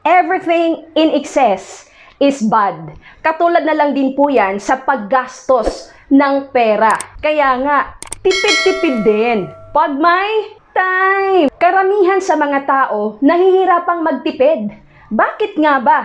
Everything in excess is bad. Katulad na lang din po yan sa paggastos ng pera. Kaya nga, tipid-tipid din. Pag may time. Karamihan sa mga tao, nahihirapang magtipid. Bakit nga ba?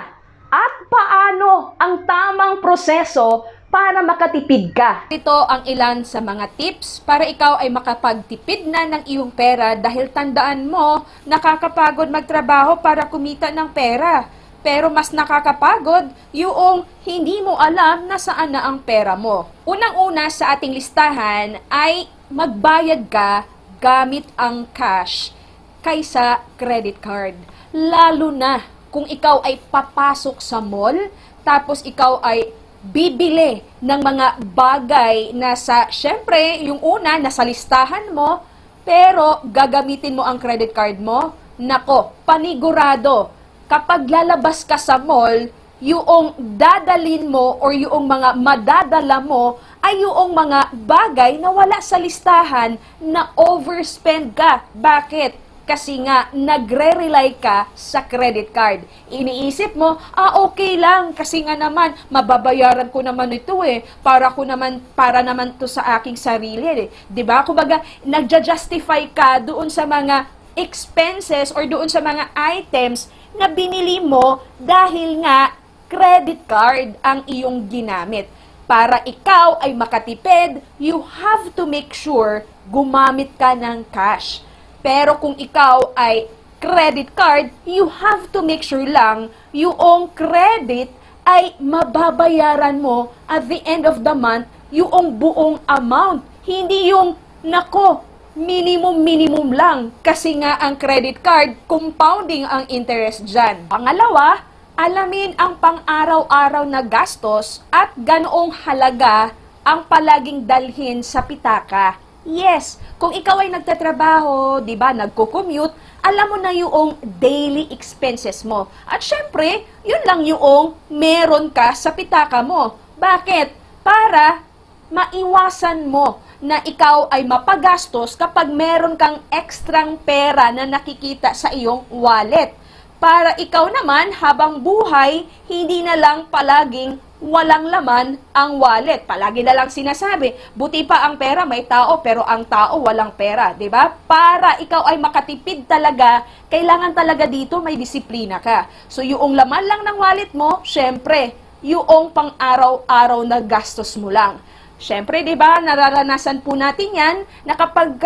At paano ang tamang proseso para makatipid ka? Ito ang ilan sa mga tips para ikaw ay makapagtipid na ng iyong pera dahil tandaan mo, nakakapagod magtrabaho para kumita ng pera. Pero mas nakakapagod yung hindi mo alam na saan na ang pera mo. Unang-una sa ating listahan ay magbayad ka gamit ang cash kaysa credit card. Lalo na kung ikaw ay papasok sa mall, tapos ikaw ay bibili ng mga bagay na syempre, yung una, nasa listahan mo, pero gagamitin mo ang credit card mo, nako, panigurado, kapag lalabas ka sa mall, yung dadalin mo or yung mga madadala mo ay yung mga bagay na wala sa listahan na overspend ka. Bakit? Kasi nga, nagre-rely ka sa credit card. Iniisip mo, okay lang, kasi nga naman, mababayaran ko naman ito para naman to sa aking sarili. Diba? Kumbaga, nagja-justify ka doon sa mga expenses or doon sa mga items na binili mo dahil nga credit card ang iyong ginamit. Para ikaw ay makatipid, you have to make sure gumamit ka ng cash. Pero kung ikaw ay credit card, you have to make sure lang yung credit ay mababayaran mo at the end of the month yung buong amount. Hindi yung, nako, minimum lang. Kasi nga ang credit card, compounding ang interest dyan. Pangalawa, alamin ang pang-araw-araw na gastos at ganoong halaga ang palaging dalhin sa pitaka. Yes, kung ikaw ay nagtatrabaho, di ba, nagko-commute, alam mo na yung daily expenses mo. At syempre, yun lang yung meron ka sa pitaka mo. Bakit? Para maiwasan mo na ikaw ay mapagastos kapag meron kang ekstrang pera na nakikita sa iyong wallet. Para ikaw naman, habang buhay, hindi na lang palaging walang laman ang wallet. Palagi na lang sinasabi, buti pa ang pera may tao pero ang tao walang pera, 'di ba? Para ikaw ay makatipid talaga, kailangan talaga dito may disiplina ka. So yung laman lang ng wallet mo, syempre, yung pang-araw-araw na gastos mo lang. Syempre, 'di ba? Nararanasan po natin 'yan na kapag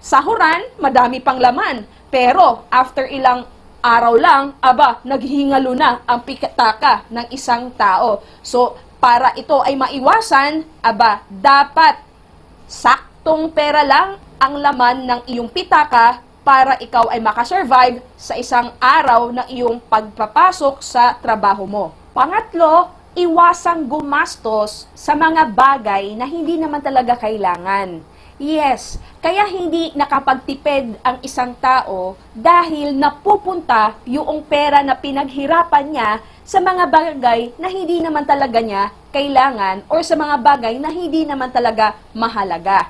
sahuran, madami pang laman. Pero after ilang araw lang, naghihingalo na ang pitaka ng isang tao. So, para ito ay maiwasan, dapat saktong pera lang ang laman ng iyong pitaka para ikaw ay makasurvive sa isang araw ng iyong pagpapasok sa trabaho mo. Pangatlo, iwasang gumastos sa mga bagay na hindi naman talaga kailangan. Yes, kaya hindi nakapagtipid ang isang tao dahil napupunta yung pera na pinaghirapan niya sa mga bagay na hindi naman talaga niya kailangan or sa mga bagay na hindi naman talaga mahalaga.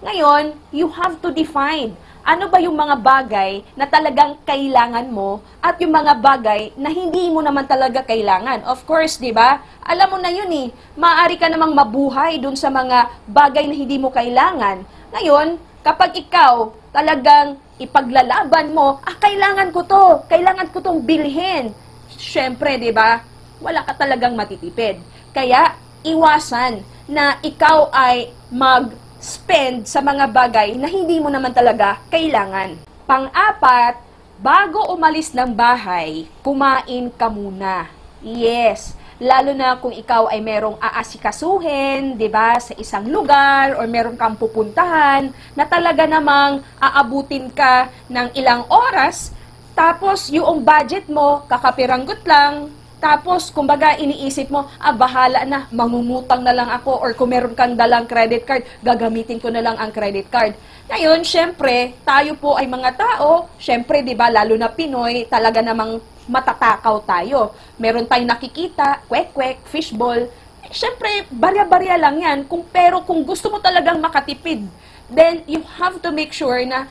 Ngayon, you have to define ano ba yung mga bagay na talagang kailangan mo at yung mga bagay na hindi mo naman talaga kailangan. Of course, di ba? Alam mo na yun maaari ka namang mabuhay dun sa mga bagay na hindi mo kailangan. Ngayon, kapag ikaw talagang ipaglalaban mo, kailangan ko tong bilhin. Syempre, di ba? Wala ka talagang matitipid. Kaya, iwasan na ikaw ay mag-spend sa mga bagay na hindi mo naman talaga kailangan. Pang-apat, bago umalis ng bahay, kumain ka muna. Yes, lalo na kung ikaw ay merong aasikasuhin, 'di ba, sa isang lugar or meron kang pupuntahan na talaga namang aabutin ka ng ilang oras, tapos yung budget mo kakapiranggot lang. Tapos, kumbaga, iniisip mo, bahala na, mangungutang na lang ako or kung meron kang dalang credit card, gagamitin ko na lang ang credit card. Ngayon, syempre, tayo po ay mga tao, syempre, di ba, lalo na Pinoy, talaga namang matatakaw tayo. Meron tayong nakikita, kwek-kwek, fishball. Syempre, barya-barya lang yan. Pero kung gusto mo talagang makatipid, then you have to make sure na,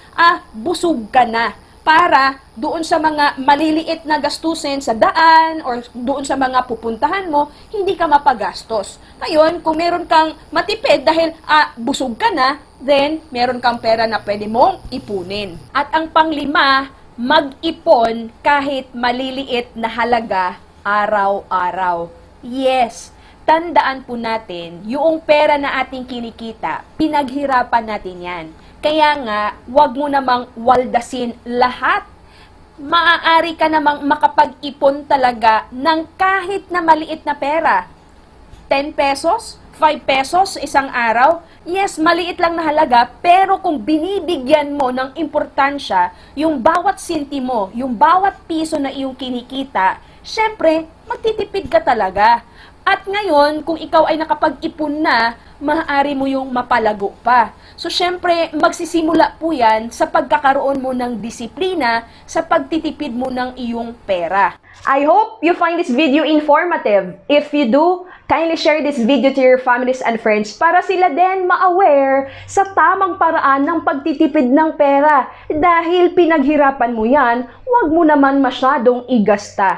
busog ka na. para doon sa mga maliliit na gastusin sa daan or doon sa mga pupuntahan mo, hindi ka mapagastos. Ngayon, kung meron kang matipid dahil busog ka na, then meron kang pera na pwede mong ipunin. At ang panglima, mag-ipon kahit maliliit na halaga araw-araw. Yes, tandaan po natin, yung pera na ating kinikita, pinaghirapan natin yan. Kaya nga, wag mo namang waldasin lahat. Maaari ka namang makapag-ipon talaga ng kahit na maliit na pera. 10 pesos, 5 pesos isang araw. Yes, maliit lang na halaga, pero kung binibigyan mo ng importansya yung bawat sentimo, yung bawat piso na iyong kinikita, syempre, magtitipid ka talaga. At ngayon, kung ikaw ay nakapag-ipon na, maaari mo yung mapalago pa. So, syempre, magsisimula po yan sa pagkakaroon mo ng disiplina sa pagtitipid mo ng iyong pera. I hope you find this video informative. If you do, kindly share this video to your families and friends para sila din ma-aware sa tamang paraan ng pagtitipid ng pera. Dahil pinaghirapan mo yan, huwag mo naman masyadong igasta.